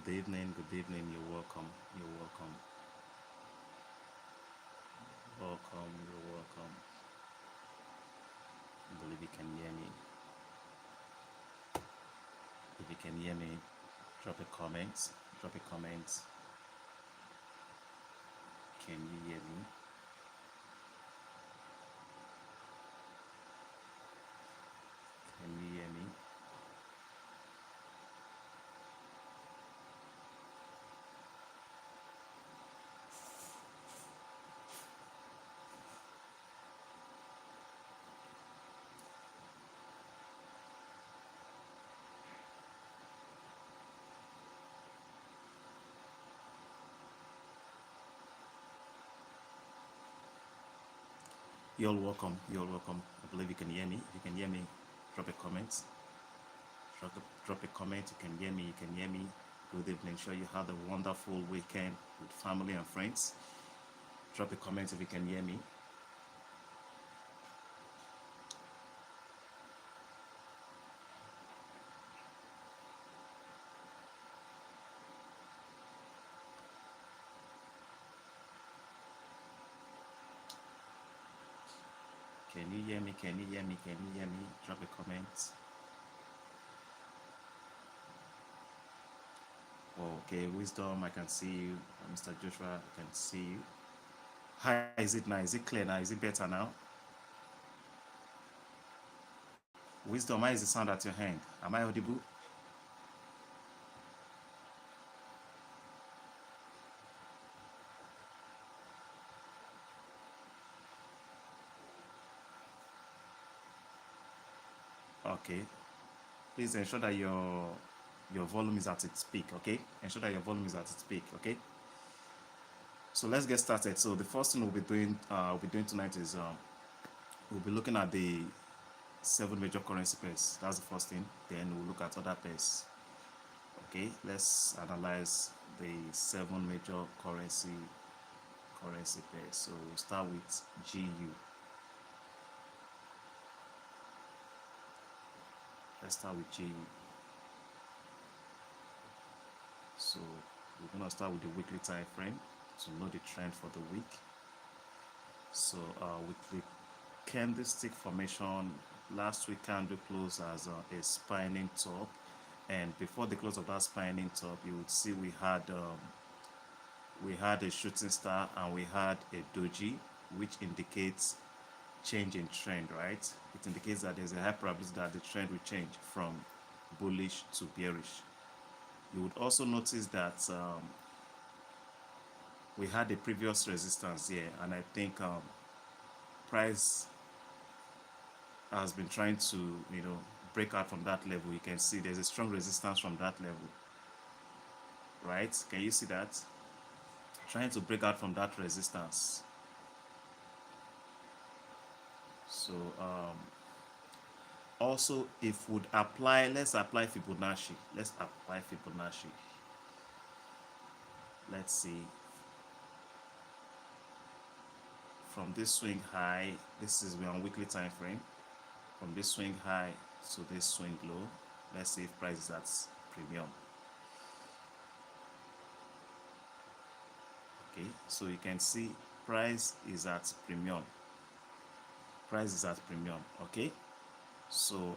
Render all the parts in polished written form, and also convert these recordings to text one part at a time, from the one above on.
Good evening, good evening. You're welcome. You're welcome. Welcome, you're welcome. I believe you can hear me. If you can hear me, drop a comment. Drop a comment. Can you hear me? Can you hear me? You're welcome. You're welcome. I believe you can hear me. If you can hear me, drop a comment. Drop a comment. You can hear me. You can hear me. Good evening. Sure you had a wonderful weekend with family and friends. Drop a comment if you can hear me. Can you hear me? Can you hear me? Can you hear me? Drop a comment. Okay, Wisdom, I can see you. Mr. Joshua, I can see you. How is it now? Is it clear now? Is it better now? Wisdom, how is the sound at your hand? Am I audible? Okay. Please ensure that your volume is at its peak, okay? Ensure that your volume is at its peak, okay? So let's get started. So the first thing we'll be doing tonight is we'll be looking at the 7 major currency pairs. That's the first thing. Then we'll look at other pairs. Okay, let's analyze the 7 major currency pairs. So we'll start with GU. Let's start with GU. So we're gonna start with the weekly time frame to know the trend for the week. So with the candlestick formation, last week candle closed as a spinning top, and before the close of that spinning top, you would see we had a shooting star and we had a doji, which indicates change in trend, right? It indicates that there's a high probability that the trend will change from bullish to bearish. You would also notice that we had a previous resistance here, and I think price has been trying to break out from that level. You can see there's a strong resistance from that level, right? Can you see that? Trying to break out from that resistance. So also, if would apply, let's apply Fibonacci. Let's apply Fibonacci. Let's see. From this swing high, this is on weekly time frame. From this swing high to this swing low, let's see if price is at premium. Okay, so you can see price is at premium. Price is at premium. Okay, so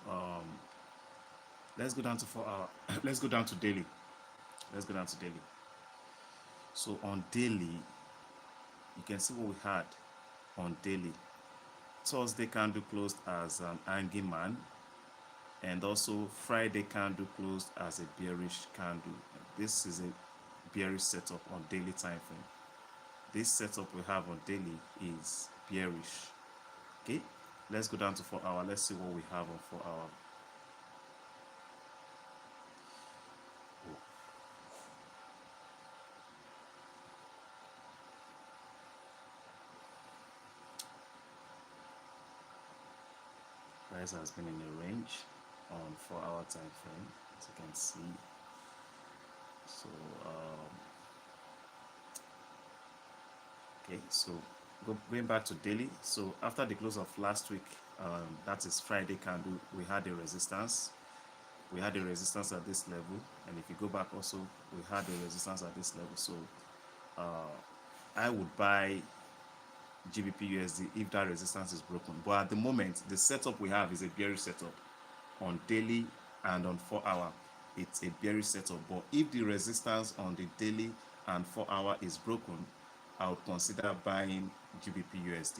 let's go down to 4 hour. Let's go down to daily. Let's go down to daily. So on daily, you can see what we had on daily. Thursday candle closed as an hanging man, and also Friday candle closed as a bearish candle. This is a bearish setup on daily time frame. This setup we have on daily is bearish. Okay, let's go down to 4 hour. Let's see what we have on 4 hour. Price has been in a range on 4 hour time frame, as you can see. So okay, so going back to daily. So after the close of last week, that is Friday candle, we had a resistance. we had a resistance at this level, and if you go back also, we had a resistance at this level. So I would buy GBP USD if that resistance is broken. But at the moment, the setup we have is a bearish setup on daily and on 4-hour. It's a bearish setup. But if the resistance on the daily and 4-hour is broken, I would consider buying GBP USD.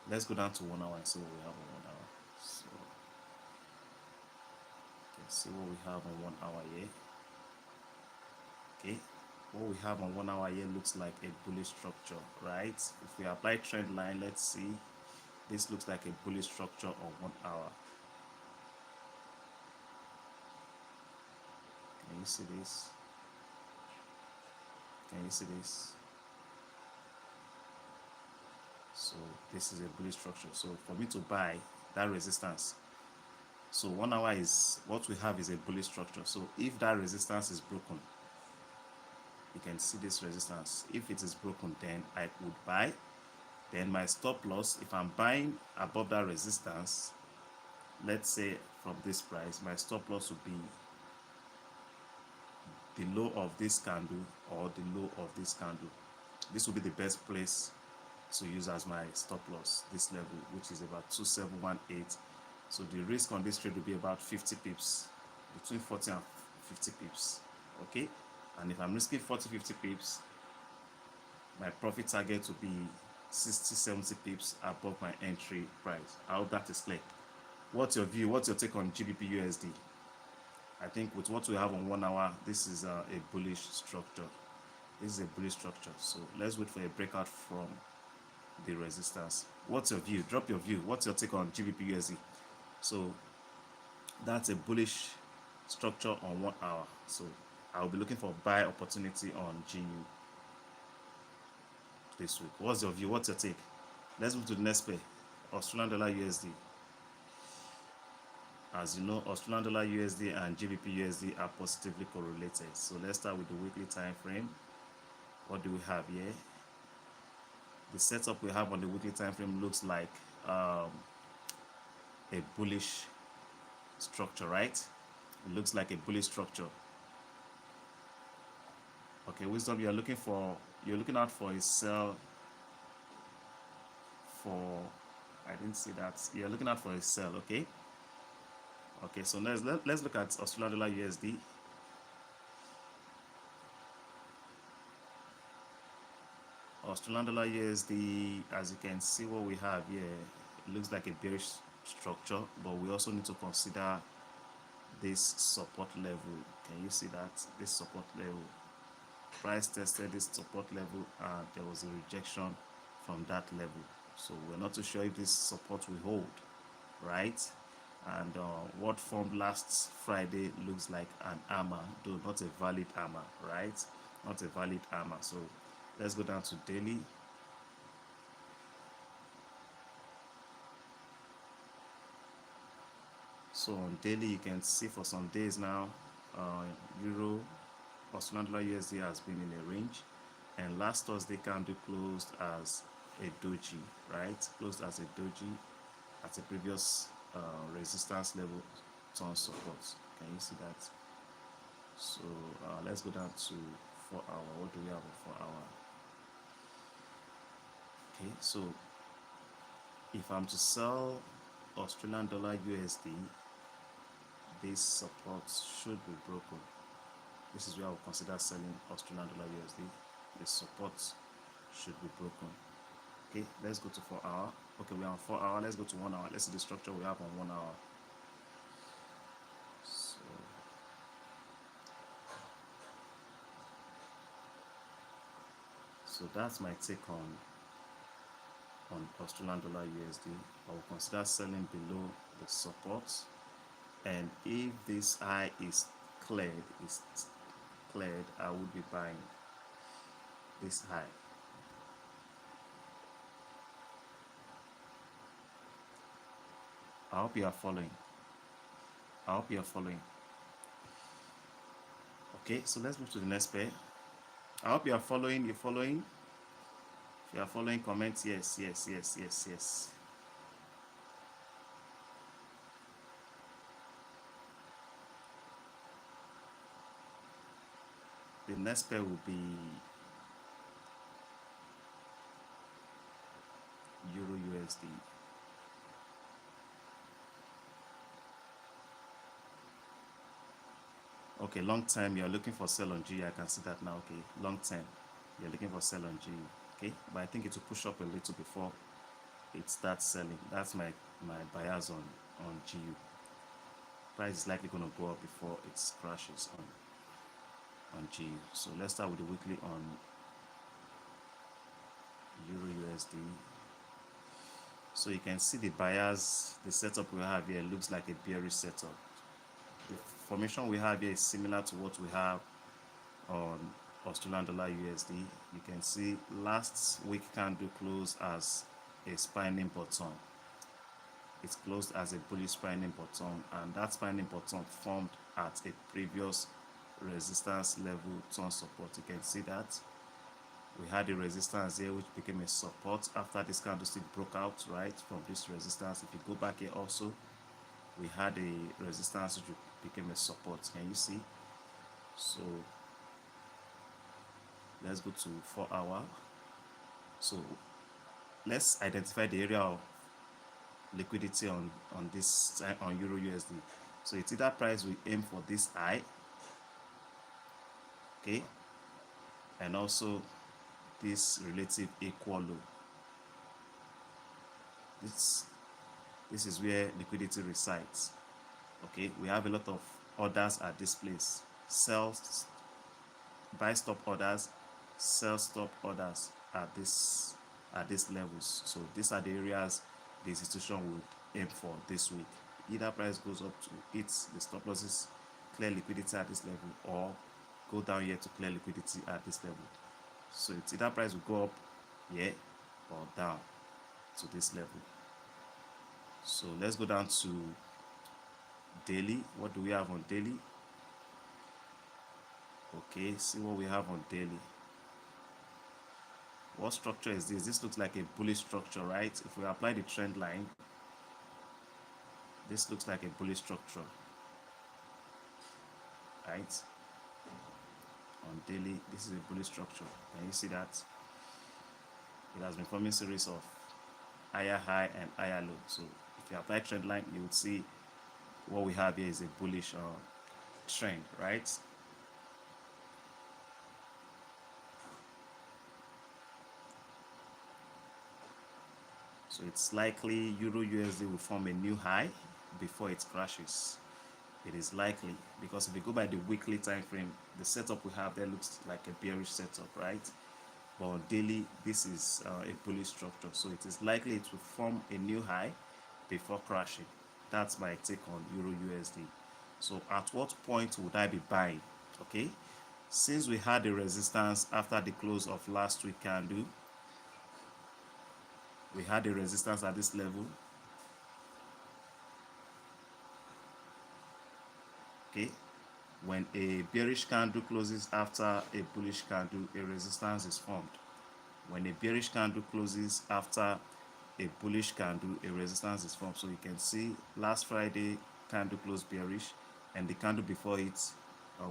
Let's go down to 1 hour and see what we have on 1 hour. So, okay, see what we have on 1 hour here. Okay, what we have on 1 hour here looks like a bullish structure, right? If we apply trend line, let's see. This looks like a bullish structure on 1 hour. Can you see this? Can you see this? So this is a bullish structure. So for me to buy that resistance, so 1 hour is what we have is a bullish structure. So if that resistance is broken, you can see this resistance. If it is broken, then I would buy. Then my stop loss, if I'm buying above that resistance, let's say from this price, my stop loss would be the low of this candle or the low of this candle. This will be the best place to use as my stop loss, this level, which is about 2718. So the risk on this trade will be about 50 pips, between 40 and 50 pips. Okay, and if I'm risking 40-50 pips, my profit target will be 60-70 pips above my entry price. I hope that is clear. What's your view? What's your take on GBP USD? I think with what we have on 1 hour, this is a bullish structure. This is a bullish structure. So let's wait for a breakout from the resistance. What's your view? Drop your view. What's your take on GBP USD? So that's a bullish structure on 1 hour. So I'll be looking for buy opportunity on GU this week. What's your view? What's your take? Let's move to the next pair, Australian dollar USD. As you know, Australian dollar USD and GBP USD are positively correlated. So let's start with the weekly time frame. What do we have here? The setup we have on the weekly time frame looks like a bullish structure, right? It looks like a bullish structure. Okay, wisdom, you're looking out for a sell for, I didn't see that. You're looking out for a sell, okay? Okay, so let's look at Australian dollar USD. Australian dollar USD, as you can see what we have here, it looks like a bearish structure, but we also need to consider this support level. Can you see that? This support level. Price tested this support level and there was a rejection from that level. So we're not too sure if this support will hold, right? And what formed last Friday looks like an hammer, though not a valid hammer, right? Not a valid hammer. So let's go down to daily. So on daily, you can see for some days now, Euro, Australian dollar USD has been in a range, and last Thursday candle closed as a doji, right? Closed as a doji at a previous resistance level on support. Can you see that? So let's go down to 4 hour. What do we have on 4 hour? Okay, so if I'm to sell Australian dollar USD, this support should be broken. This is where I will consider selling Australian dollar USD. The support should be broken. Okay, let's go to 4 hour. Okay, we're on 4 hour. Let's go to 1 hour. Let's see the structure we have on 1 hour. So that's my take on Australian dollar USD. I will consider selling below the support, and if this high is cleared, I would be buying this high. I hope you are following. Okay, so let's move to the next pair. I hope you are following. You're following. If You are following comments? Yes, yes, yes, yes, yes. The next pair will be Euro USD. Okay, long time you're looking for sell on G. I can see that now. Okay, long time you're looking for sell on G. Okay, but I think it will push up a little before it starts selling. That's my bias on GU. Price is likely going to go up before it crashes on GU. So let's start with the weekly on Euro USD. So you can see the bias, the setup we have here looks like a bearish setup. The formation we have here is similar to what we have on Australian dollar USD. You can see last week candle closed as a spinning bottom. It's closed as a bullish spinning bottom, and that spinning bottom formed at a previous resistance level turn support. You can see that we had a resistance here which became a support after this candlestick broke out right from this resistance. If you go back here also, we had a resistance which became a support. Can you see? So let's go to 4 hour. So let's identify the area of liquidity on this on Euro USD. So it's either price we aim for this high, okay, and also this relative equal low. This is where liquidity resides. Okay, we have a lot of orders at this place. Sell, buy stop orders, sell stop orders at these levels. So these are the areas the institution will aim for this week. Either price goes up to hit the stop losses, clear liquidity at this level, or go down here to clear liquidity at this level. So it's either price will go up here or down to this level. So let's go down to daily. What do we have on daily? Okay, see what we have on daily. What structure is this? This looks like a bullish structure, right? If we apply the trend line, this looks like a bullish structure, right? On daily, this is a bullish structure. Can you see that? It has been forming a series of higher high and higher low. So if you apply trend line, you would see what we have here is a bullish trend, right? So it's likely Euro USD will form a new high before it crashes. It is likely, because if we go by the weekly time frame, the setup we have there looks like a bearish setup, right? But on daily, this is a bullish structure, so it is likely it will form a new high before crashing. That's my take on Euro USD. So at what point would I be buying? Okay, since we had a resistance after the close of last week candle, we had a resistance at this level. Okay, when a bearish candle closes after a bullish candle, a resistance is formed. When a bearish candle closes after a bullish candle, a resistance is formed. So you can see last Friday candle closed bearish, and the candle before it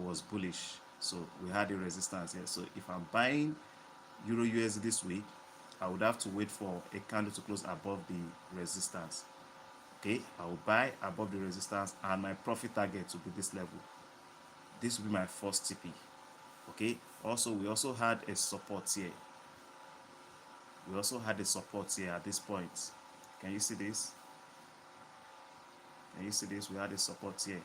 was bullish. So we had a resistance here. So if I'm buying Euro USD this week, I would have to wait for a candle to close above the resistance. Okay, I will buy above the resistance, and my profit target will be this level. This will be my first TP. Okay, also we also had a support here. We also had a support here at this point. Can you see this? Can you see this? We had a support here.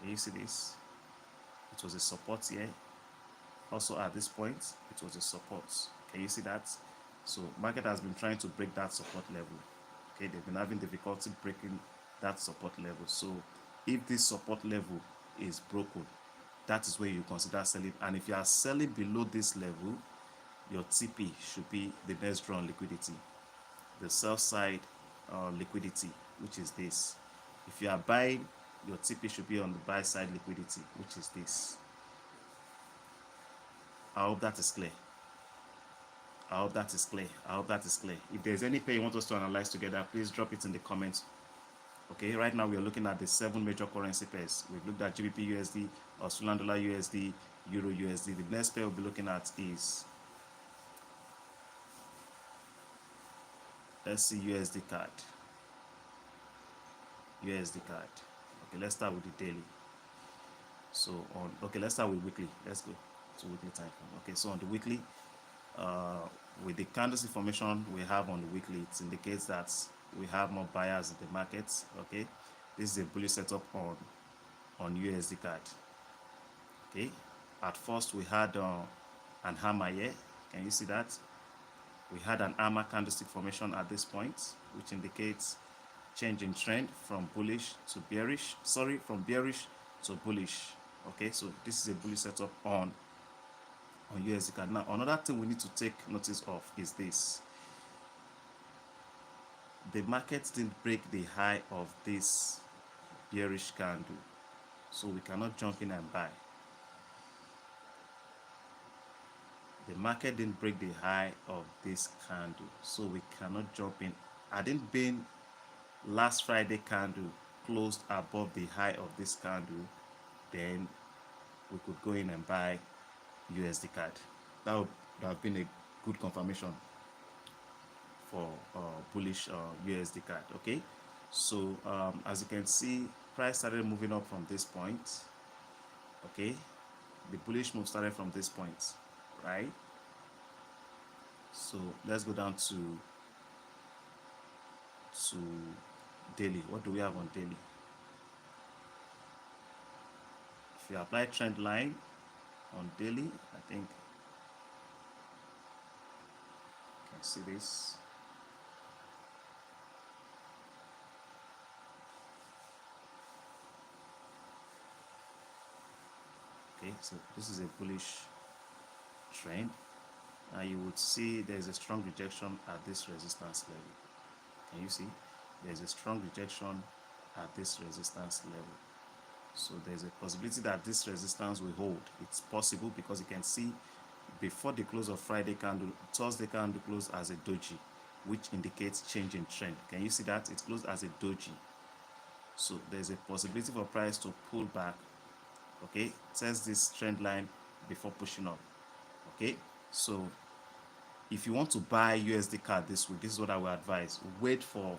Can you see this? It was a support here. Also at this point, it was a support. Can you see that? So market has been trying to break that support level. Okay, they've been having difficulty breaking that support level. So if this support level is broken, that is where you consider selling. And if you are selling below this level, your TP should be the next drawn liquidity, the sell side liquidity, which is this. If you are buying, your TP should be on the buy side liquidity, which is this. I hope that is clear. I hope that is clear. I hope that is clear. If there's any pair you want us to analyze together, please drop it in the comments. Okay, right now we are looking at the 7 major currency pairs. We've looked at GBP USD, Australian dollar USD, Euro USD. The next pair we'll be looking at is, let's see, USD card. USD card. Okay, let's start with the daily. So let's start with weekly. Let's go to weekly time frame. Okay, so on the weekly, with the candlestick formation we have on the weekly, it indicates that we have more buyers in the market. Okay, this is a bullish setup on USD card. Okay, at first we had an hammer here. Can you see that? We had an hammer candlestick formation at this point, which indicates change in trend from bullish to bearish. Sorry, from bearish to bullish. Okay, so this is a bullish setup on USD card. Now, another thing we need to take notice of is this. The market didn't break the high of this bearish candle, so we cannot jump in and buy. The market didn't break the high of this candle, so we cannot jump in. I didn't been last Friday candle closed above the high of this candle, then we could go in and buy USD card. That would have been a good confirmation for bullish USD card. Okay, so as you can see, price started moving up from this point. Okay, the bullish move started from this point, right? So let's go down to daily. What do we have on daily? If you apply trend line on daily, I think you can see this. Okay, so this is a bullish trend, and you would see there's a strong rejection at this resistance level. Can you see? There's a strong rejection at this resistance level. So there's a possibility that this resistance will hold. It's possible because you can see before the close of Friday candle, Thursday candle closed as a doji, which indicates change in trend. Can you see that? It closed as a doji. So there's a possibility for price to pull back. Okay, test this trend line before pushing up. Okay, so if you want to buy USD card this week, this is what I will advise. Wait for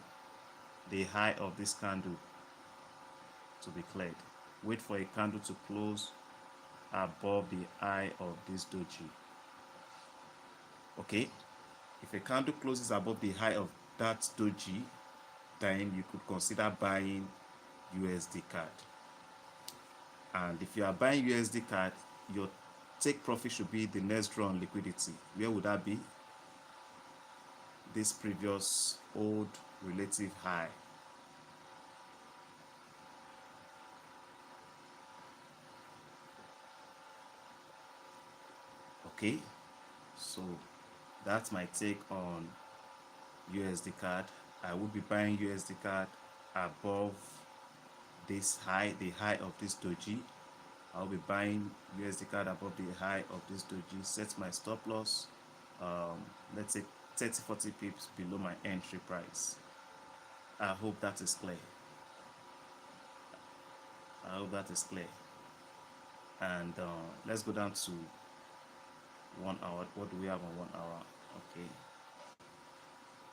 the high of this candle to be cleared. Wait for a candle to close above the high of this doji. Okay, if a candle closes above the high of that doji, then you could consider buying USD card. And if you are buying USD card, your take profit should be the next draw on liquidity. Where would that be? This previous old relative high. Okay, so that's my take on USD card. I will be buying USD card above this high, the high of this doji. I'll be buying USD card above the high of this doji. Set my stop loss, let's say 30-40 pips below my entry price. I hope that is clear. I hope that is clear. And let's go down to 1 hour. What do we have on 1 hour? Okay,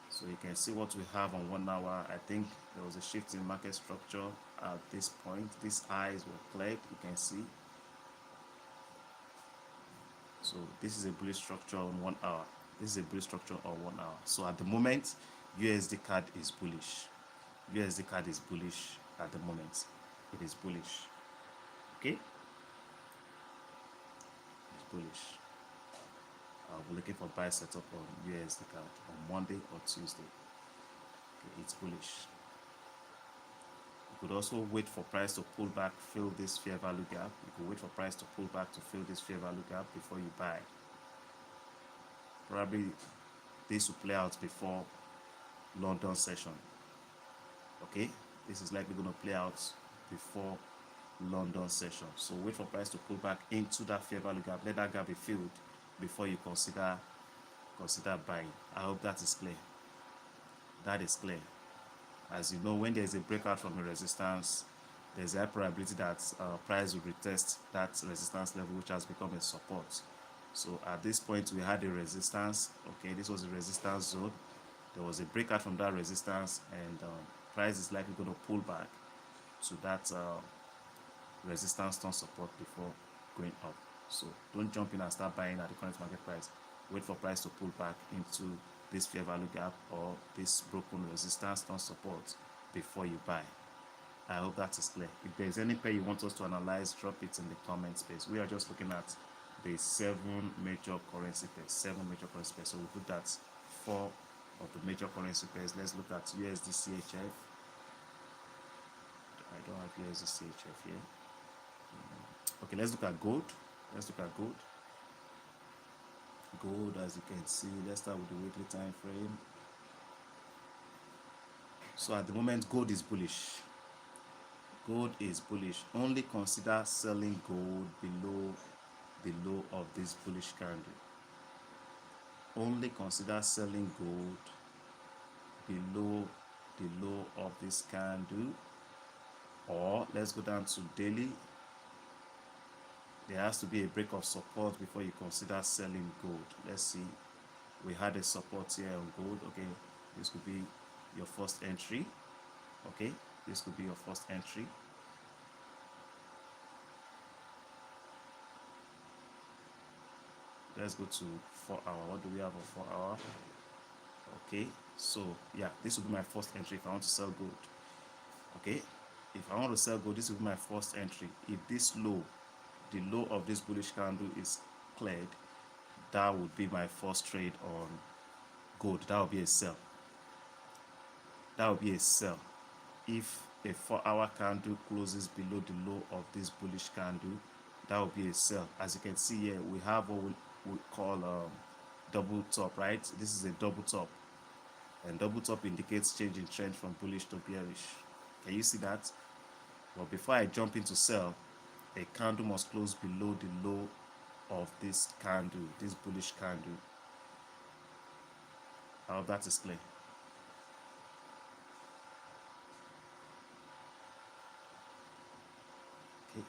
so you can see what we have on 1 hour. I think there was a shift in market structure at this point. These highs were cleared, you can see. So this is a bullish structure on 1 hour. This is a bullish structure on 1 hour. So at the moment, USD card is bullish. USD card is bullish at the moment. It is bullish. Okay, it's bullish. I'll be looking for buy setup on USD card on Monday or Tuesday. Okay, it's bullish. You could also wait for price to pull back, fill this fair value gap. You could wait for price to pull back to fill this fair value gap before you buy. Probably this will play out before London session. Okay, this is likely going to play out before London session. So wait for price to pull back into that fair value gap. Let that gap be filled before you consider consider buying. I hope that is clear. That is clear. As you know, when there is a breakout from a resistance, there's a high probability that price will retest that resistance level, which has become a support. So at this point, we had a resistance. Okay, this was a resistance zone. There was a breakout from that resistance, and price is likely going to pull back to that resistance turn support before going up. So don't jump in and start buying at the current market price. Wait for price to pull back into this fair value gap or this broken resistance turn support before you buy. I hope that is clear. If there's any pair you want us to analyze, drop it in the comment space. We are just looking at the 7 major currency pairs. 7 major currency pairs. So we put that 4 of the major currency pairs. Let's look at USD CHF. I don't have USD CHF here. Okay, let's look at gold. Let's look at gold. Gold, as you can see, let's start with the weekly time frame. So at the moment, gold is bullish. Gold is bullish. Only consider selling gold below the low of this bullish candle. Only consider selling gold below the low of this candle. Or let's go down to daily. There has to be a break of support before you consider selling gold. Let's see. We had a support here on gold. Okay, this could be your first entry. Okay, this could be your first entry. Let's go to 4 hour. What do we have on 4 hour? Okay, so yeah, this will be my first entry if I want to sell gold. Okay, if I want to sell gold, this will be my first entry. If this low, the low of this bullish candle is cleared, that would be my first trade on gold. That would be a sell. That would be a sell. If a 4 hour candle closes below the low of this bullish candle, that would be a sell. As you can see here, we have what we call double top, right? This is a double top, and double top indicates change in trend from bullish to bearish. Can you see that? But before I jump into sell, a candle must close below the low of this candle, this bullish candle. I hope that is clear. Okay.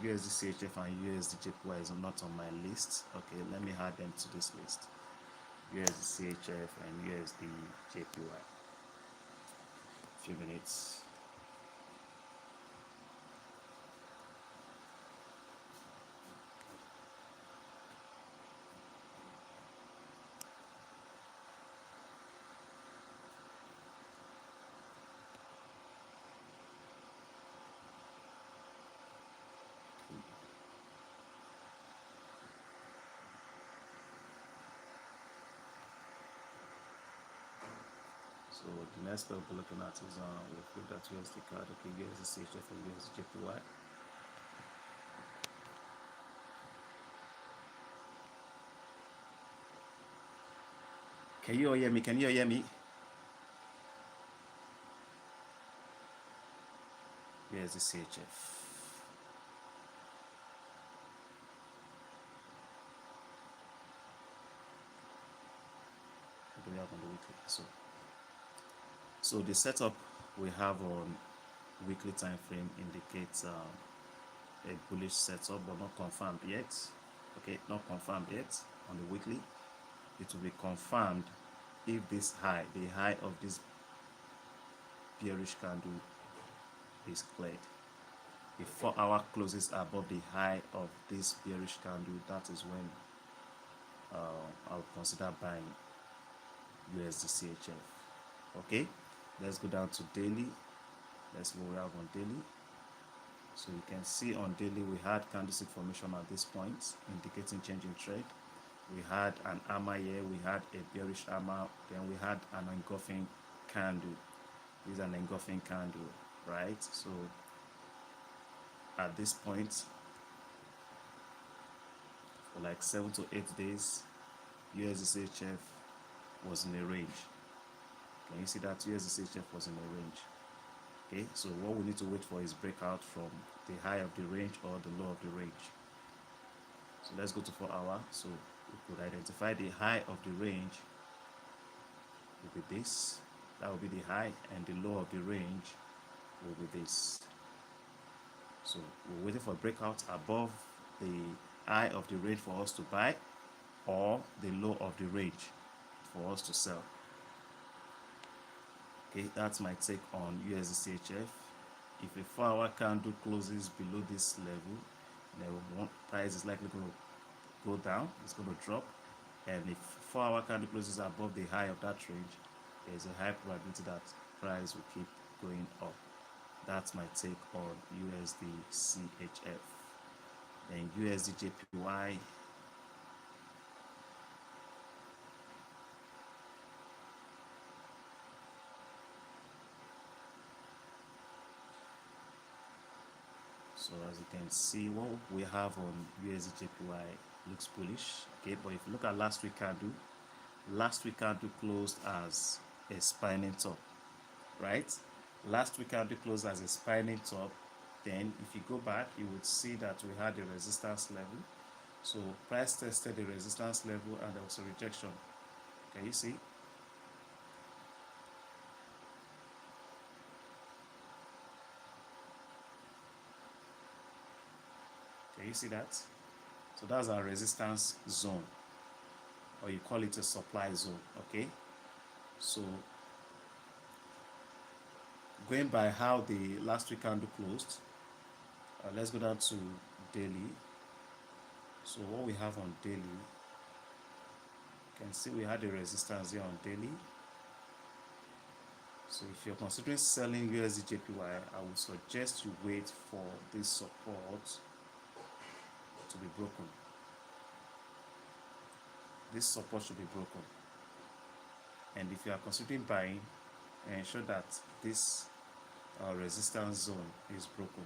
USD CHF and USD JPY is not on my list. Okay, let me add them to this list. USD CHF and USD JPY. Few minutes. So the next pair we'll be looking at is we'll put that USD card. Okay, USD CHF and USD JPY. Can you all hear me? Can you all hear me? USD CHF. What do we have on the weekly? So the setup we have on weekly time frame indicates a bullish setup, but not confirmed yet. Okay, not confirmed yet on the weekly. It will be confirmed if this high, the high of this bearish candle is cleared. If 4 hour closes above the high of this bearish candle, that is when I'll consider buying USD CHF. Okay, let's go down to daily. Let's go out on daily. So you can see on daily we had candlestick formation at this point, indicating change in trade. We had an hammer here, we had a bearish hammer, then we had an engulfing candle. This is an engulfing candle, right? So at this point, for like 7 to 8 days, USD CHF was in a range. Can you see that USD CHF was in a range? Okay, so what we need to wait for is breakout from the high of the range or the low of the range. So let's go to 4 hour. So we could identify the high of the range will be this. That will be the high, and the low of the range will be this. So we're waiting for breakout above the high of the range for us to buy, or the low of the range for us to sell. Okay, that's my take on USDCHF. If a 4-hour candle closes below this level, then price is likely going to go down, it's going to drop. And if 4-hour candle closes above the high of that range, there's a high probability that price will keep going up. That's my take on USD CHF. Then USD JPY. So as you can see, what we have on USD JPY looks bullish. Okay, but if you look at last week candle closed as a spinning top, right? Last week candle closed as a spinning top. Then if you go back, you would see that we had a resistance level. So price tested the resistance level and there was a rejection. Can you see? Can you see that? So that's our resistance zone, or you call it a supply zone. Okay, so going by how the last week candle closed, let's go down to daily. So what we have on daily, you can see we had a resistance here on daily. So if you're considering selling USD JPY, I would suggest you wait for this support to be broken. This support should be broken. And if you are considering buying, ensure that this resistance zone is broken.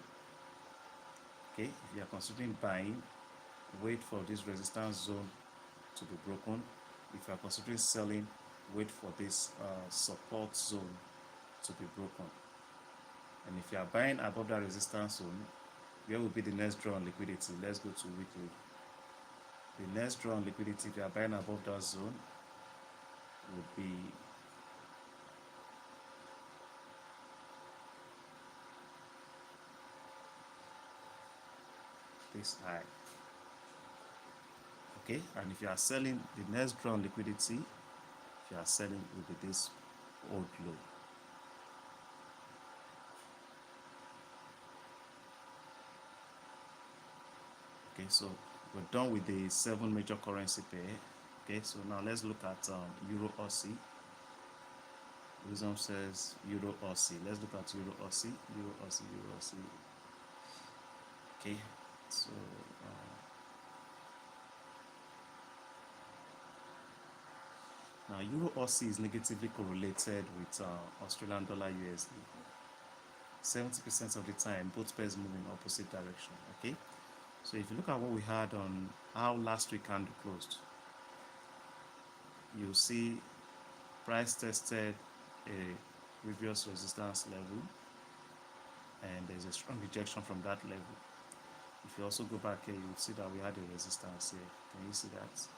Okay, if you are considering buying, wait for this resistance zone to be broken. If you are considering selling, wait for this support zone to be broken. And if you are buying above that resistance zone, where will be the next draw on liquidity? Let's go to weekly. The next draw on liquidity, if you are buying above that zone, would be this high. Okay, and if you are selling, the next draw on liquidity, if you are selling, will be this old low. Okay, so we're done with the 7 major currency pair. Okay, so now let's look at Euro Aussie. Wisdom says Euro Aussie. Let's look at Euro Aussie. Euro Aussie. Euro Aussie. Okay, so now Euro Aussie is negatively correlated with Australian dollar USD. 70% of the time, both pairs move in opposite direction. Okay, so if you look at what we had on how last week candle closed, you'll see price tested a previous resistance level, and there's a strong rejection from that level. If you also go back here, you'll see that we had a resistance here. Can you see that?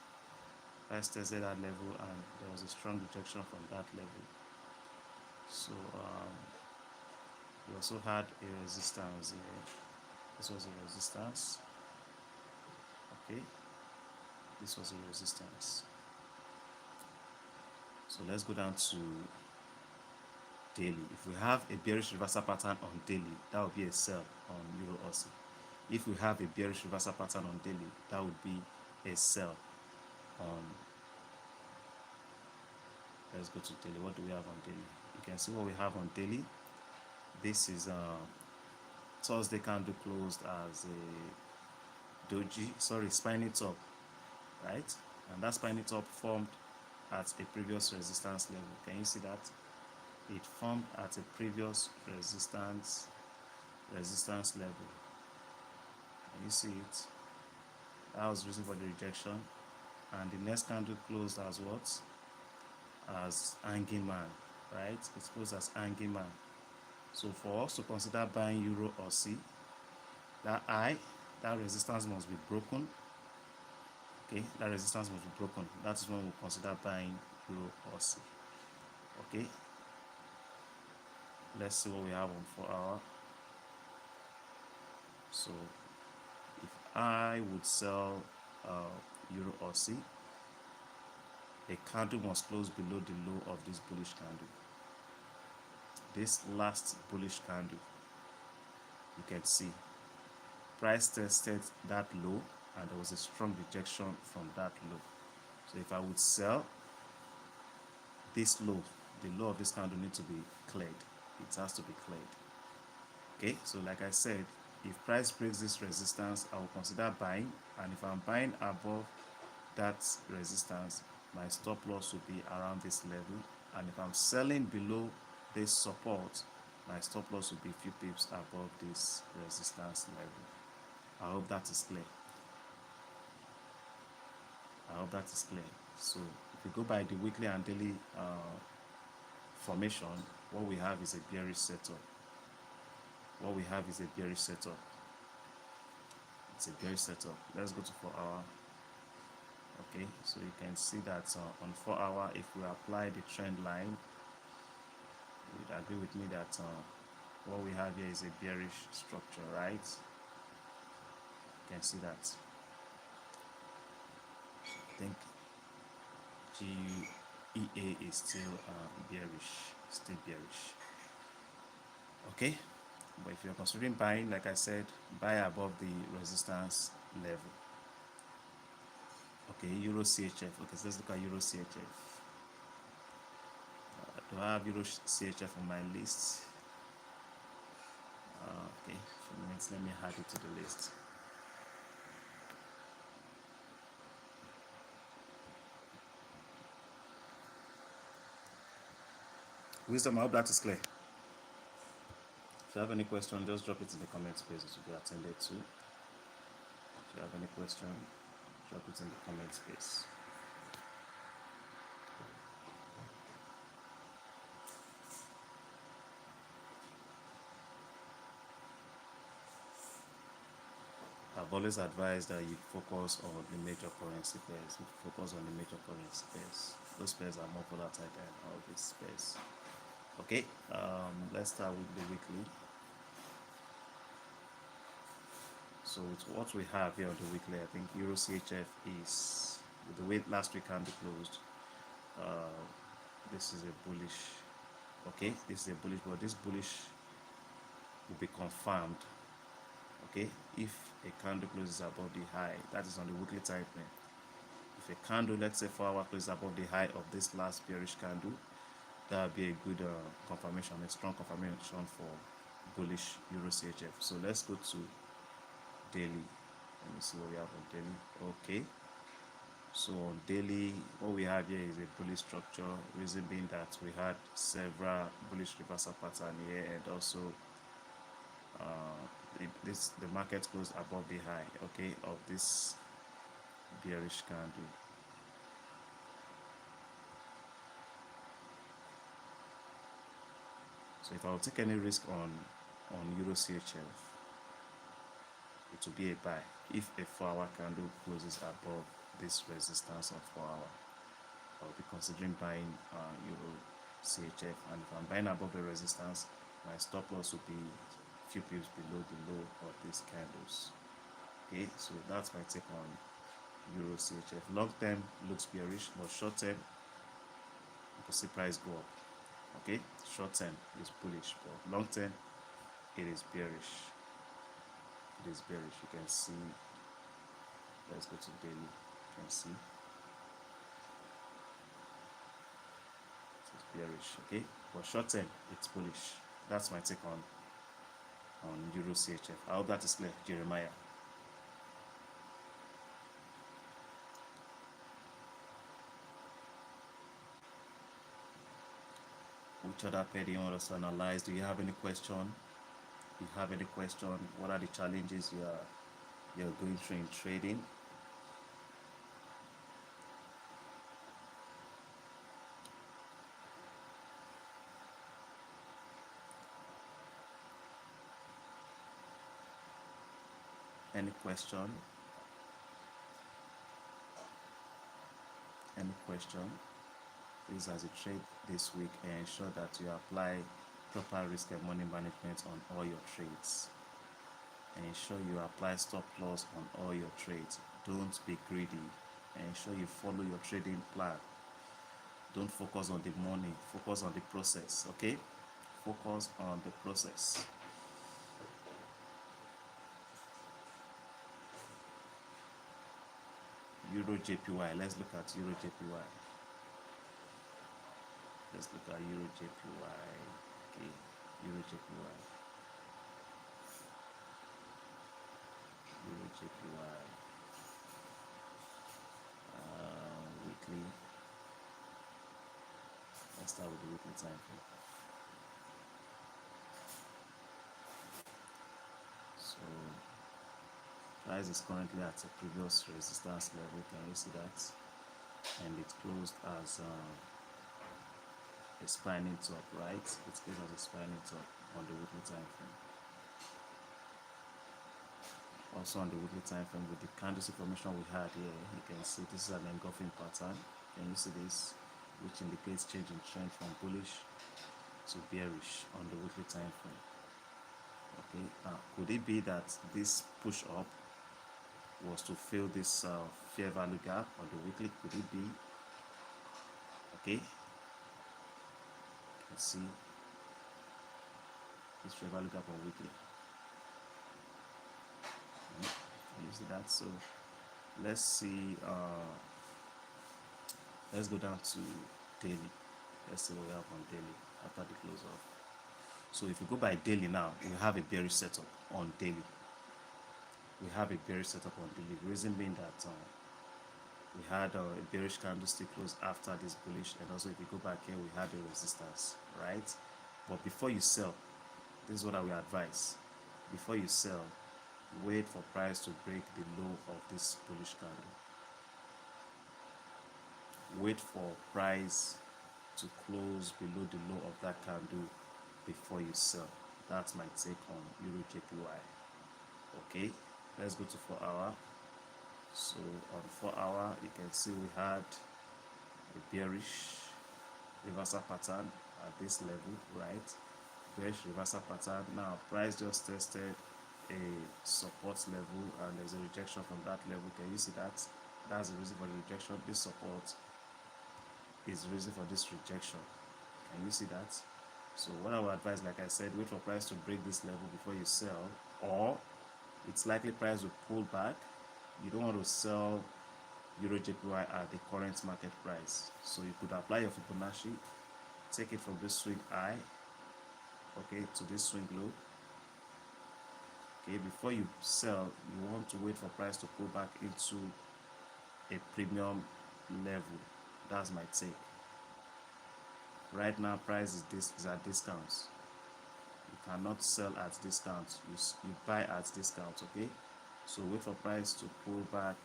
Price tested that level and there was a strong rejection from that level. So we also had a resistance here. This was a resistance. Okay, this was a resistance. So let's go down to daily. If we have a bearish reversal pattern on daily, that would be a sell on Euro Aussie. If we have a bearish reversal pattern on daily, that would be a sell on. Let's go to daily. What do we have on daily? You can see what we have on daily. This is Thursday candle closed as a spiny top, right? And that spiny top formed at a previous resistance level. Can you see that? It formed at a previous resistance level. Can you see it? That was the reason for the rejection. And the next candle closed as what? As hanging man, right? It's closed as hanging man. So for us to consider buying Euro Aussie, that resistance must be broken. Okay, that resistance must be broken. That is when we consider buying euro or C. Okay, let's see what we have on 4 hour. So if I would sell euro or C, a candle must close below the low of this bullish candle. This last bullish candle, you can see price tested that low and there was a strong rejection from that low. So if I would sell this low, the low of this candle needs to be cleared. It has to be cleared. Okay, so like I said, if price breaks this resistance, I will consider buying, and if I'm buying above that resistance, my stop loss will be around this level, and if I'm selling below this support, my stop loss will be a few pips above this resistance level. I hope that is clear. I hope that is clear. So if we go by the weekly and daily formation, what we have is a bearish setup. What we have is a bearish setup. It's a bearish setup. Let's go to 4 hour. Okay, so you can see that on 4 hour, if we apply the trend line, you would agree with me that what we have here is a bearish structure, right? You can see that. I think GEA is still bearish, okay. But if you're considering buying, like I said, buy above the resistance level. Okay, Euro CHF. Okay, so let's look at Euro CHF. Do I have Euro CHF on my list? Okay, for a minute, let me add it to the list. Wisdom, I hope that is clear. If you have any question, just drop it in the comment space. It will be attended to. If you have any question, drop it in the comment space. I've always advised that you focus on the major currency pairs. Focus on the major currency pairs. Those pairs are more volatile than all these pairs. Okay, let's start with the weekly. So with what we have here on the weekly, I think Euro CHF is, with the way last week candle closed, this is a bullish. Okay, this is a bullish, but this bullish will be confirmed. Okay, if a candle closes above the high, that is on the weekly time frame. If a candle, let's say 4 hour, closes above the high of this last bearish candle, that would be a good confirmation, a strong confirmation for bullish Euro CHF. So let's go to daily. Let me see what we have on daily. Okay, so on daily, what we have here is a bullish structure, reason being that we had several bullish reversal pattern here, and also the market closed above the high, okay, of this bearish candle. So if I will take any risk on Euro CHF, it will be a buy if a 4 hour candle closes above this resistance of 4 hour. I'll be considering buying Euro CHF, and if I'm buying above the resistance, my stop loss will be a few pips below the low of these candles. Okay, so that's my take on Euro CHF. Long term looks bearish, but short term you can see price go up. Okay, short term is bullish, but long term it is bearish. It is bearish. You can see. Let's go to daily. You can see it's bearish. Okay, but short term it's bullish. That's my take on Euro CHF. I hope that is clear, Jeremiah. Which other pair do you want us to analyze? Do you have any question? If you have any question, what are the challenges you're going through in trading? Any question? any question, please, as you trade this week, ensure that you apply proper risk and money management on all your trades. Ensure you apply stop loss on all your trades. Don't be greedy. Ensure you follow your trading plan. Don't focus on the money, focus on the process. Okay, focus on the process. Euro JPY. Let's look at Euro JPY. Let's look at Euro JPY. Okay, Euro JPY. Euro JPY. Weekly. Let's start with the weekly time frame. So price is currently at a previous resistance level. Can you see that? And it closed as a spinning top, right? It closed as a spinning top on the weekly time frame. Also on the weekly time frame, with the candlestick formation we had here, you can see this is an engulfing pattern. Can you see this? Which indicates change in trend from bullish to bearish on the weekly time frame. Okay, could it be that this push up was to fill this fair value gap on the weekly? Could it be? Okay, let's see this fair value gap on weekly. You see that? So let's see, let's go down to daily. Let's see what we have on daily after the close off. So if you go by daily now, we have a bearish setup on daily. We have a bearish setup on daily. The reason being that we had a bearish candlestick close after this bullish, and also if you go back here, we had a resistance, right? But before you sell, this is what I will advise. Before you sell, wait for price to break the low of this bullish candle. Wait for price to close below the low of that candle before you sell. That's my take on Euro JPY. Okay, let's go to 4 hour. So on 4 hour, you can see we had a bearish reversal pattern at this level, right? Bearish reversal pattern. Now price just tested a support level and there's a rejection from that level. Can you see that? That's the reason for the rejection. This support is the reason for this rejection. Can you see that? So what I would advise, like I said, wait for price to break this level before you sell, or it's likely price will pull back. You don't want to sell Euro JPY at the current market price. So you could apply your Fibonacci, take it from this swing high, okay, to this swing low. Okay, before you sell, you want to wait for price to pull back into a premium level. That's my take. Right now, price is at discounts. You cannot sell at discounts. You buy at discounts. Okay, so wait for price to pull back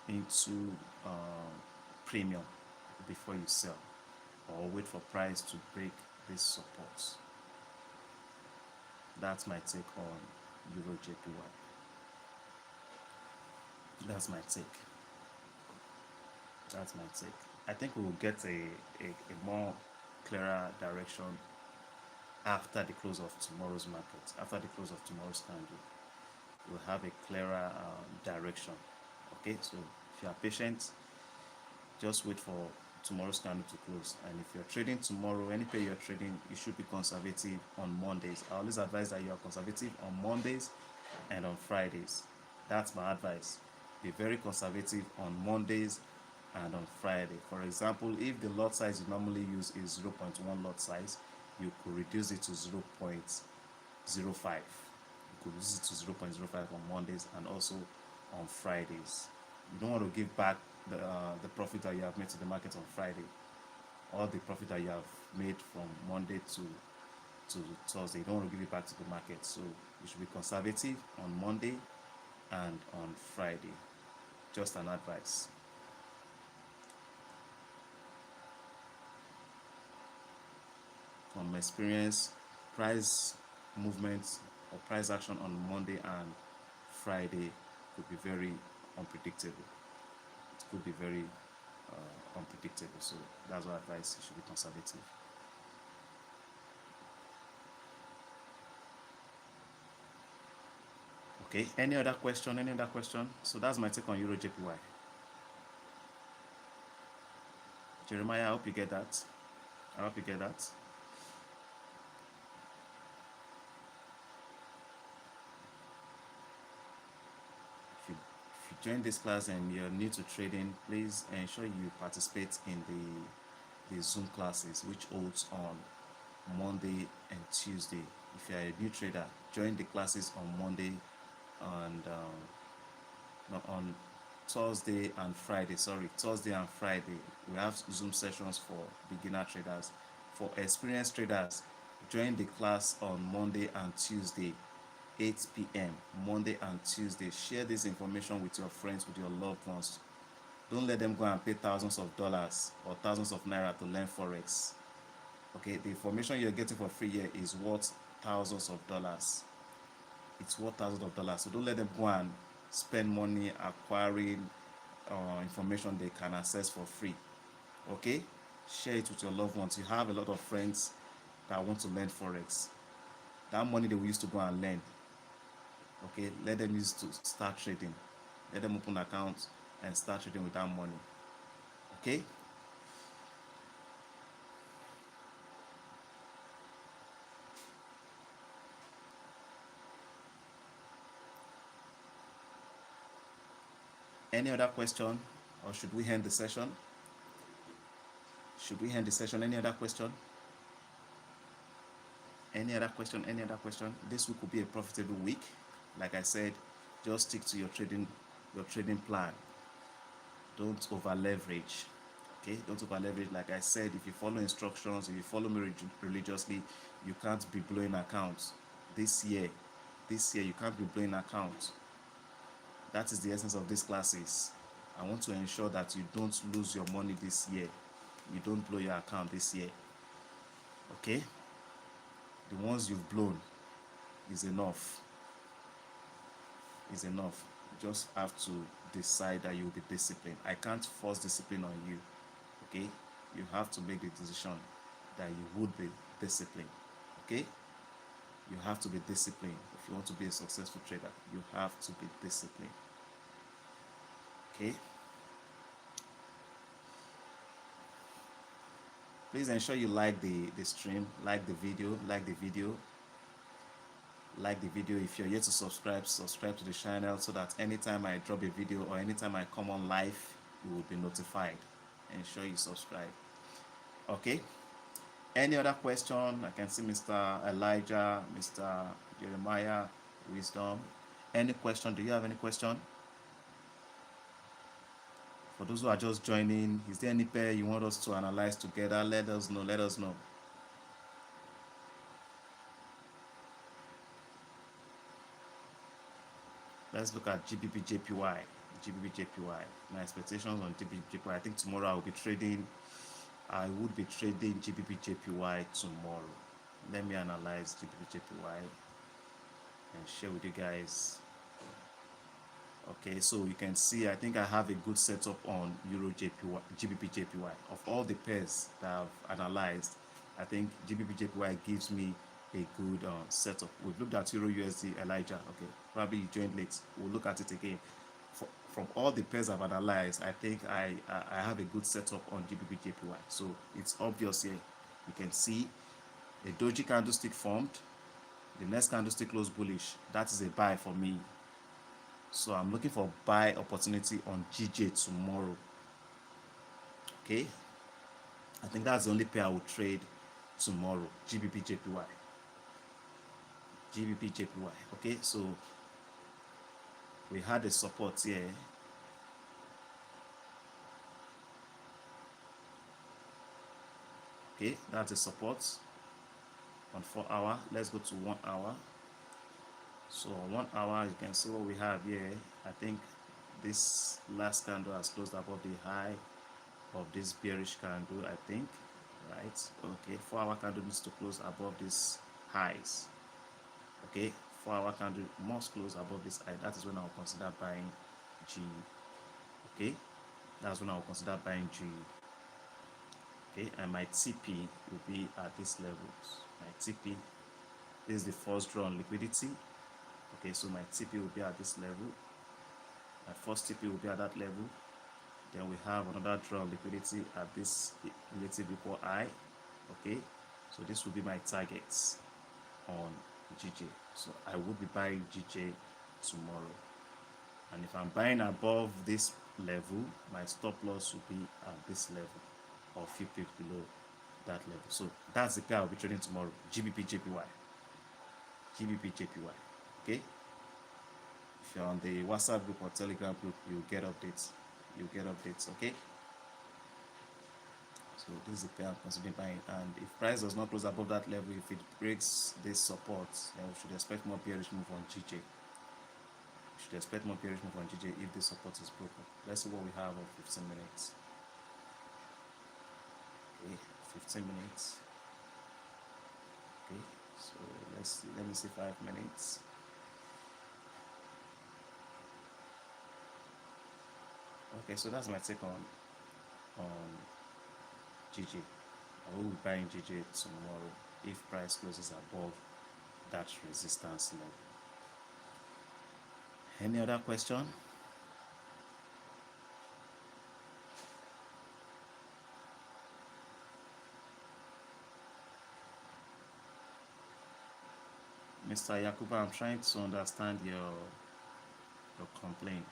into premium before you sell, or wait for price to break this support. That's my take on Euro JPY. That's my take. That's my take. I think we will get a more clearer direction after the close of tomorrow's market. After the close of tomorrow's candle, we'll have a clearer direction. Okay, so if you are patient, just wait for tomorrow's candle to close. And if you're trading tomorrow, any pair you're trading, you should be conservative on Mondays. I always advise that you are conservative on Mondays and on Fridays. That's my advice. Be very conservative on Mondays and on Friday. For example, if the lot size you normally use is 0.1 lot size, you could reduce it to 0.05. You could reduce it to 0.05 on Mondays and also on Fridays. You don't want to give back the profit that you have made to the market on Friday, or the profit that you have made from Monday to Thursday. You don't want to give it back to the market. So you should be conservative on Monday and on Friday. Just an advice. From experience, price movements or price action on Monday and Friday could be very unpredictable. It could be very unpredictable. So that's why I advise you should be conservative. Okay, any other question? Any other question? So that's my take on Euro JPY. Jeremiah, I hope you get that. I hope you get that. If you join this class and you're new to trading, please ensure you participate in the Zoom classes, which holds on Monday and Tuesday. If you're a new trader, join the classes on Monday and on Thursday and Friday. Thursday and Friday. We have Zoom sessions for beginner traders. For experienced traders, join the class on Monday and Tuesday, 8 p.m. Monday and Tuesday. Share this information with your friends, with your loved ones. Don't let them go and pay thousands of dollars or thousands of naira to learn Forex. Okay, the information you're getting for free here is worth thousands of dollars. It's worth thousands of dollars. So don't let them go and spend money acquiring information they can access for free. Okay, share it with your loved ones. You have a lot of friends that want to learn Forex. That money they will use to go and learn. Okay, let them use to start trading. Let them open accounts and start trading with that money. Okay. Any other question, or should we end the session? Should we end the session? Any other question? Any other question? Any other question? This week will be a profitable week. Like I said, just stick to your trading plan. Don't over leverage. Okay, don't over leverage. Like I said, if you follow instructions, if you follow me religiously, you can't be blowing accounts this year. This year, you can't be blowing accounts. That is the essence of these classes. I want to ensure that you don't lose your money this year. You don't blow your account this year. Okay? The ones you've blown is enough. Is enough. You just have to decide that you'll be disciplined. I can't force discipline on you. Okay? You have to make the decision that you would be disciplined. Okay? You have to be disciplined. If you want to be a successful trader, you have to be disciplined. Okay? Please ensure you like the stream, like the video. If you're yet to subscribe to the channel so that anytime I drop a video or anytime I come on live, you will be notified. Ensure you subscribe. Okay? Any other question? I can see Mr. Elijah, Mr. Jeremiah, Wisdom. Any question? Do you have any question? For those who are just joining, is there any pair you want us to analyze together? Let us know. Let us know. Let's look at GBP JPY. GBP JPY. My expectations on GBP JPY. I think tomorrow I would be trading GBP JPY tomorrow. Let me analyze GBP JPY and share with you guys. Okay, so you can see I think I have a good setup on Euro JPY, GBP JPY. Of all the pairs that I've analyzed, I think GBP JPY gives me a good setup. We've looked at Euro USD, Elijah. Okay, probably you joined late. We'll look at it again. From all the pairs I've analyzed, I think I have a good setup on GBP JPY. So it's obvious here. You can see a doji candlestick formed. The next candlestick closed bullish. That is a buy for me. So I'm looking for buy opportunity on GJ tomorrow. Okay, I think that's the only pair I will trade tomorrow. GBP JPY. GBP JPY. Okay, so we had a support here. Okay, that's a support on 4 hour. Let's go to 1 hour. So on 1 hour, you can see what we have here. I think this last candle has closed above the high of this bearish candle, I think, right? Okay, 4 hour candle needs to close above these highs. Okay, 4-hour candle must close above this high. That is when I'll consider buying G. Okay, that's when I'll consider buying G. Okay, and my TP will be at this levels. My TP, this is the first draw on liquidity. Okay, so my TP will be at this level. My first TP will be at that level. Then we have another draw on liquidity at this relative equal high. Okay, so this will be my targets on GJ. So I will be buying GJ tomorrow. And if I'm buying above this level, my stop loss will be at this level or 50 below that level. So that's the pair I'll be trading tomorrow. GBP JPY. GBP JPY. Okay. If you're on the WhatsApp group or Telegram group, you'll get updates. You'll get updates. Okay. So this is the pair I'm considering buying. And if price does not close above that level, if it breaks this support, then we should expect more bearish move on GJ. We should expect more bearish move on GJ if this support is broken. Let's see what we have on 15 minutes. Okay, 15 minutes. Okay, so let me see 5 minutes. Okay, so that's my take on GJ. I will be buying GJ tomorrow if price closes above that resistance level. Any other question? Mr. Yakuba, I'm trying to understand your complaint.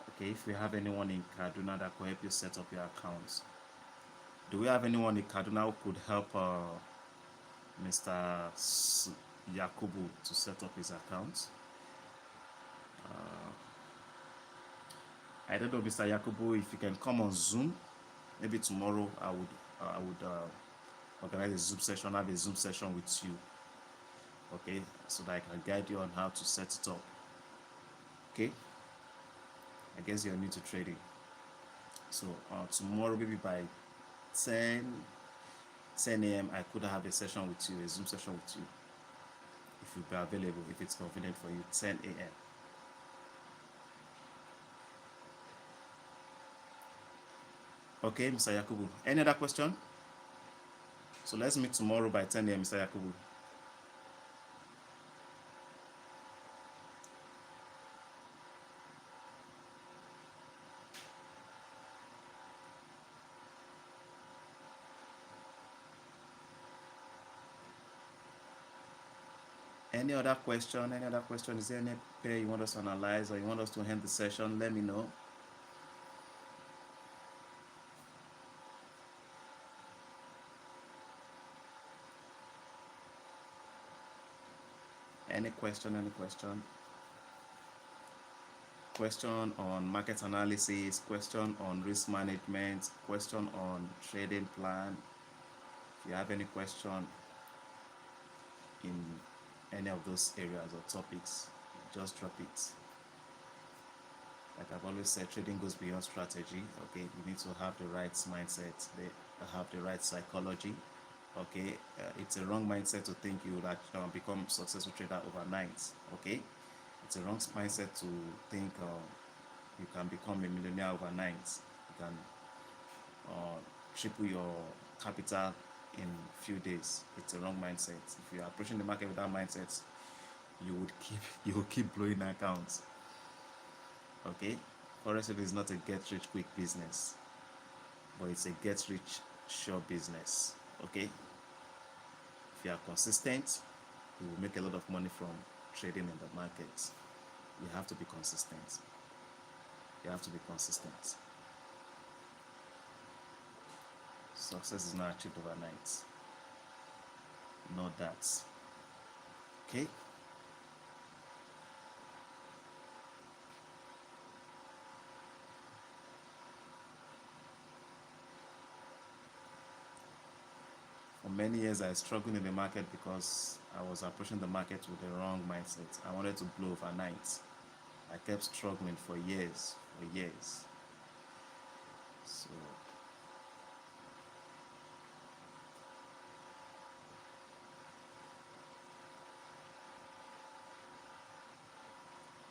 Okay, if we have anyone in Kaduna that could help you set up your accounts. Do we have anyone in Kaduna who could help Mr. Yakubu to set up his account? I don't know, Mr. Yakubu, if you can come on Zoom, maybe tomorrow I would organize a Zoom session, have a Zoom session with you. Okay, so that I can guide you on how to set it up. Okay, I guess you're new to trading. So tomorrow, maybe by 10 a.m. I could have a session with you, a Zoom session with you, if you'll be available, if it's convenient for you. 10 a.m. Okay, Mr. Yakubu. Any other question? So let's meet tomorrow by 10 a.m., Mr. Yakubu. Any other question? Any other question? Is there any pair you want us to analyze or you want us to end the session? Let me know. Any question? Any question? Question on market analysis, question on risk management, question on trading plan. If you have any question in any of those areas or topics, just drop it. Like I've always said, trading goes beyond strategy. Okay, you need to have the right mindset, have the right psychology. Okay, it's a wrong mindset to think you will become a successful trader overnight. Okay, it's a wrong mindset to think you can become a millionaire overnight. You can triple your capital in few days. It's a wrong mindset. If you are approaching the market with that mindset, you will keep blowing accounts. Okay, Forex is not a get rich quick business, but it's a get rich sure business. Okay, if you are consistent, you will make a lot of money from trading in the market. You have to be consistent. You have to be consistent. Success is not achieved overnight. Know that. Okay. For many years, I struggled in the market because I was approaching the market with the wrong mindset. I wanted to blow overnight. I kept struggling for years, So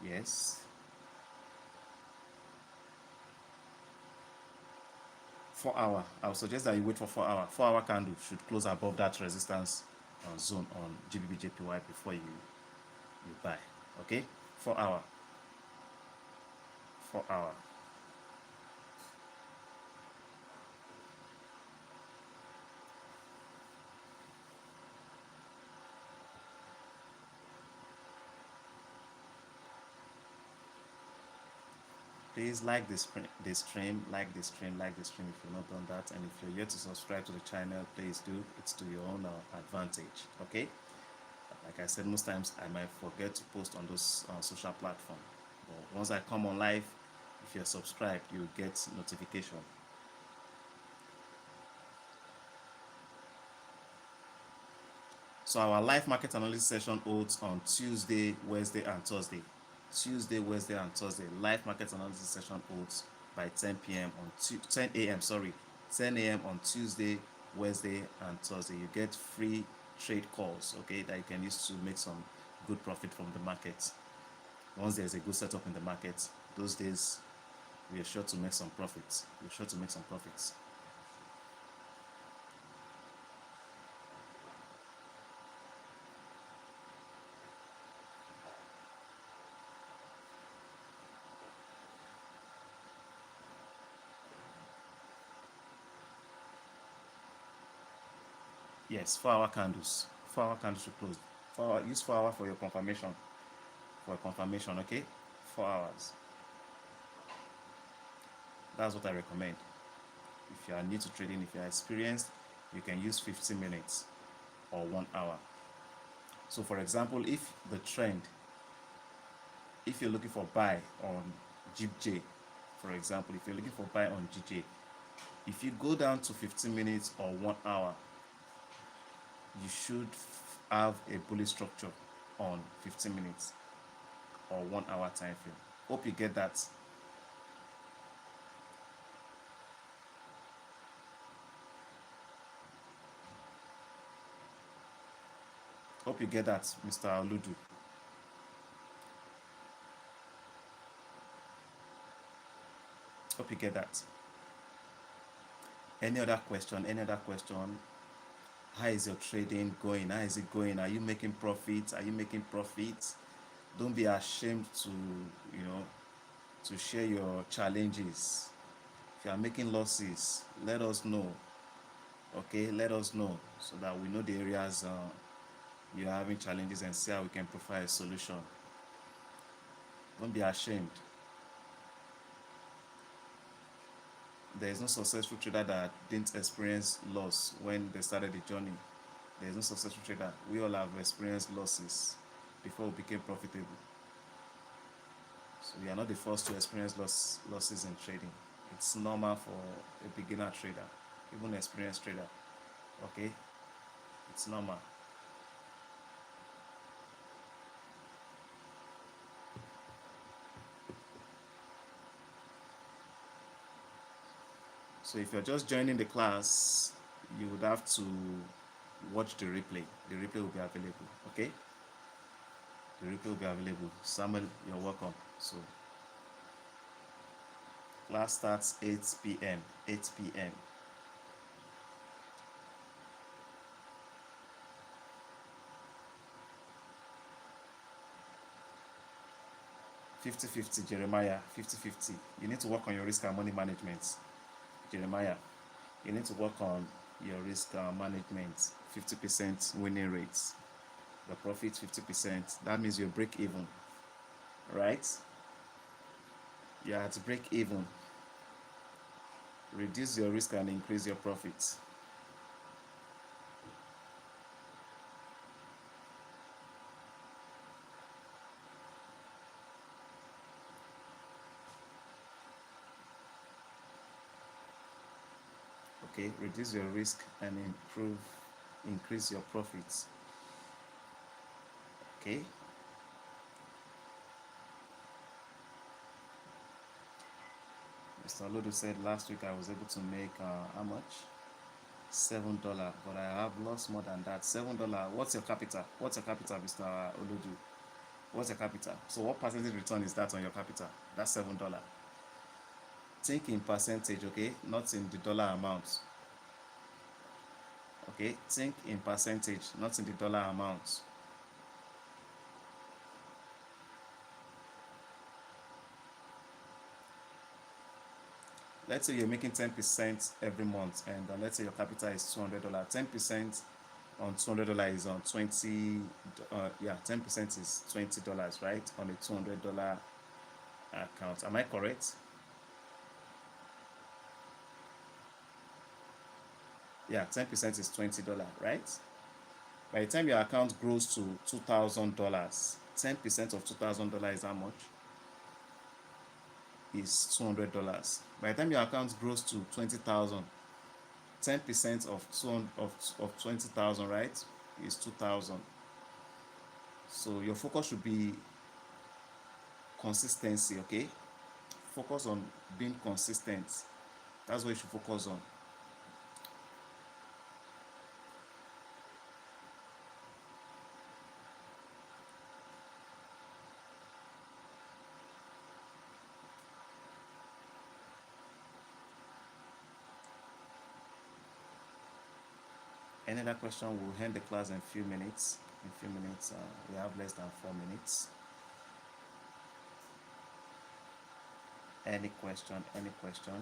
Yes. 4 hour. I would suggest that you wait for 4 hour. 4 hour candle should close above that resistance zone on GBP/JPY before you buy. Okay, 4 hour. 4 hour. Please like like the stream, like the stream if you've not done that. And if you're yet to subscribe to the channel, please do. It's to your own advantage. Okay. Like I said, most times I might forget to post on those social platforms. But once I come on live, if you're subscribed, you'll get notification. So our live market analysis session holds on Tuesday, Wednesday, and Thursday. Tuesday, Wednesday, and Thursday. Live market analysis session holds by 10 p.m. on 10 a.m. Sorry, 10 a.m. on Tuesday, Wednesday, and Thursday. You get free trade calls, okay, that you can use to make some good profit from the market. Once there's a good setup in the market, those days we are sure to make some profits. We're sure to make some profits. Yes, 4 hour candles. 4 hour candles should close. Use 4 hour for your confirmation. For confirmation, okay? 4 hours. That's what I recommend. If you are new to trading, if you are experienced, you can use 15 minutes or 1 hour. So for example, if the trend, if you're looking for buy on GJ, for example, if you're looking for buy on GJ, if you go down to 15 minutes or 1 hour, you should have a bullish structure on 15 minutes or 1 hour time frame. Hope you get that. Hope you get that, Mr. Oludu. Hope you get that. Any other question? Any other question? How is your trading going? How is it going? Are you making profits? Are you making profits? Don't be ashamed to, to share your challenges. If you are making losses, let us know. Okay, let us know so that we know the areas you are having challenges and see how we can provide a solution. Don't be ashamed. There is no successful trader that didn't experience loss when they started the journey. There is no successful trader. We all have experienced losses before we became profitable. So we are not the first to experience losses in trading. It's normal for a beginner trader, even an experienced trader. Okay? It's normal. So if you're just joining the class, you would have to watch the replay. The replay will be available. Okay? The replay will be available. Samuel, you're welcome. So class starts 8 p.m. 8 p.m. Jeremiah, 50-50. You need to work on your risk and money management. Jeremiah, you need to work on your risk management. 50% winning rates. The profit 50%. That means you break even. Right? You have to break even. Reduce your risk and increase your profits. Okay, reduce your risk and increase your profits. Okay. Mr. Lodo said last week I was able to make how much? $7, but I have lost more than that. $7. What's your capital? What's your capital, Mr. Olodu? What's your capital? So what percentage return is that on your capital? That's $7. Think in percentage, okay, not in the dollar amount. Okay, think in percentage, not in the dollar amount. Let's say you're making 10% every month, and let's say your capital is $200. 10% on $200 is on 20. Yeah, 10% is $20, right? On a $200 account. Am I correct? Yeah, 10% is $20, right? By the time your account grows to $2,000, 10% of $2,000 is how much? Is $200. By the time your account grows to 20,000, 10% of 20,000, right, is 2,000. So your focus should be consistency, okay? Focus on being consistent. That's what you should focus on. Any other question? We'll end the class in a few minutes. In a few minutes, we have less than 4 minutes. Any question? Any question?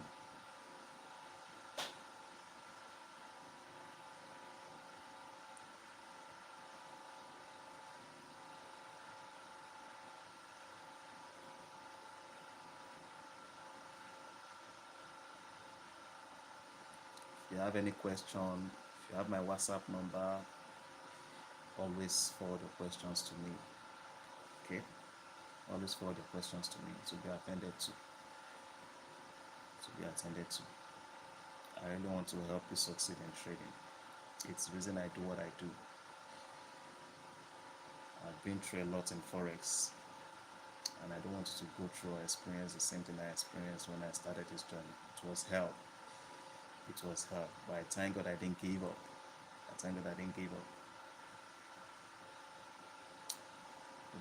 If you have any question, if you have my WhatsApp number, always forward the questions to me. Okay? Always forward the questions to me to be attended to. I really want to help you succeed in trading. It's the reason I do what I do. I've been through a lot in Forex, and I don't want you to go through or experience the same thing I experienced when I started this journey. It was hell. It was hell. But I thank God I didn't give up. I thank God I didn't give up.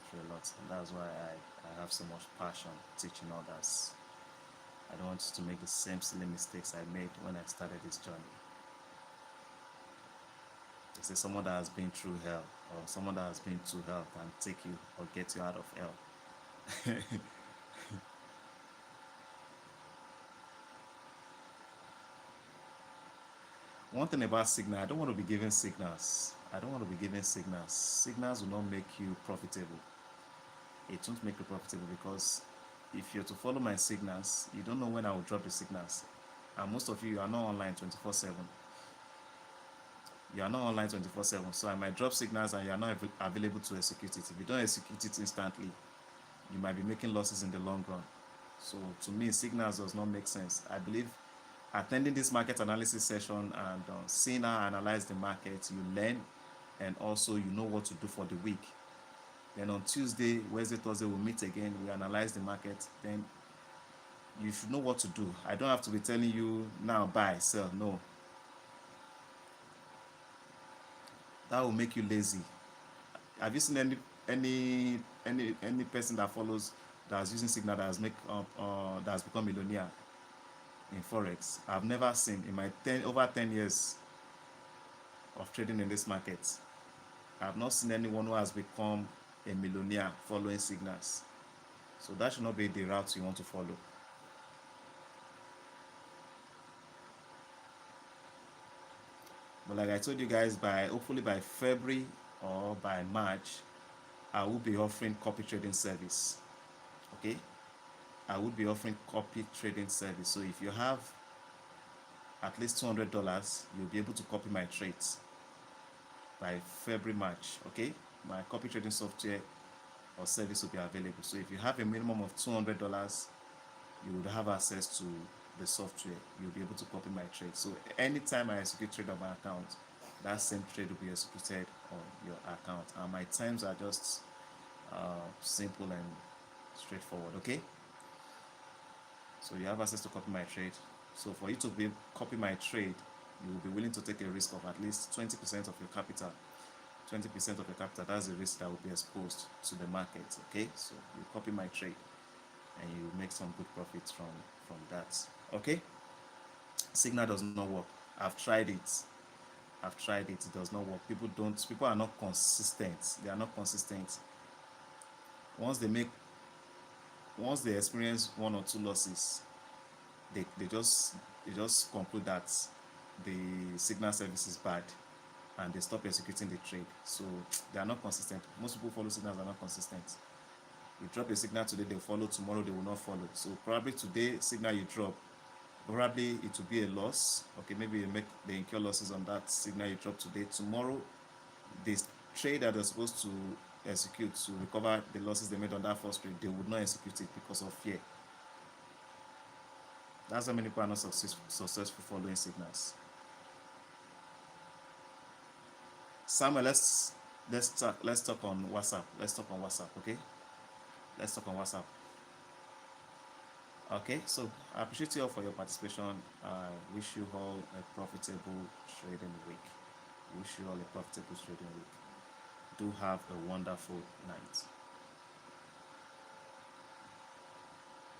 Through a lot, and that's why I have so much passion teaching others. I don't want you to make the same silly mistakes I made when I started this journey. They say someone that has been through hell or someone that has been to hell can take you or get you out of hell. One thing about signal, I don't want to be giving signals. Signals will not make you profitable. It won't make you profitable because if you're to follow my signals, you don't know when I will drop the signals. And most of you are not online 24/7. You are not online 24/7, so I might drop signals and you are not available to execute it. If you don't execute it instantly, you might be making losses in the long run. So to me, signals does not make sense. I believe attending this market analysis session and seeing how I analyze the market, you learn, and also you know what to do for the week. Then on Tuesday, Wednesday, Thursday, we'll meet again. We analyze the market. Then you should know what to do. I don't have to be telling you now buy, sell. No. That will make you lazy. Have you seen any person that follows that's using signal that has that has become millionaire in Forex? I've never seen in my over 10 years of trading in this market. I've not seen anyone who has become a millionaire following signals. So that should not be the route you want to follow. But like I told you guys, hopefully by February or by March, I will be offering copy trading service. Okay, I would be offering copy trading service. So if you have at least $200, you'll be able to copy my trades by February, March. Okay, my copy trading software or service will be available. So if you have a minimum of $200, you would have access to the software. You'll be able to copy my trade. So anytime I execute trade on my account, that same trade will be executed on your account. And my times are just simple and straightforward. Okay, so you have access to copy my trade. So for you to copy my trade, you will be willing to take a risk of at least 20% of your capital. 20% of your capital. That's the risk that will be exposed to the market. Okay, so you copy my trade and you make some good profits from that. Okay, signal does not work. I've tried it. It does not work. People are not consistent. They are not consistent. Once they experience one or two losses, they just conclude that the signal service is bad and they stop executing the trade. So they are not consistent. Most people follow signals are not consistent. You drop a signal today, they'll follow. Tomorrow they will not follow. So probably today signal you drop, probably it will be a loss. Okay, maybe they incur losses on that signal you drop today. Tomorrow, this trade that they're supposed to execute to recover the losses they made on that first trade, they would not execute it because of fear. That's how many people are not successful following signals. Samuel, let's talk on WhatsApp. Let's talk on WhatsApp, okay? Let's talk on WhatsApp. Okay, so I appreciate you all for your participation. I wish you all a profitable trading week. Wish you all a profitable trading week. Do have a wonderful night.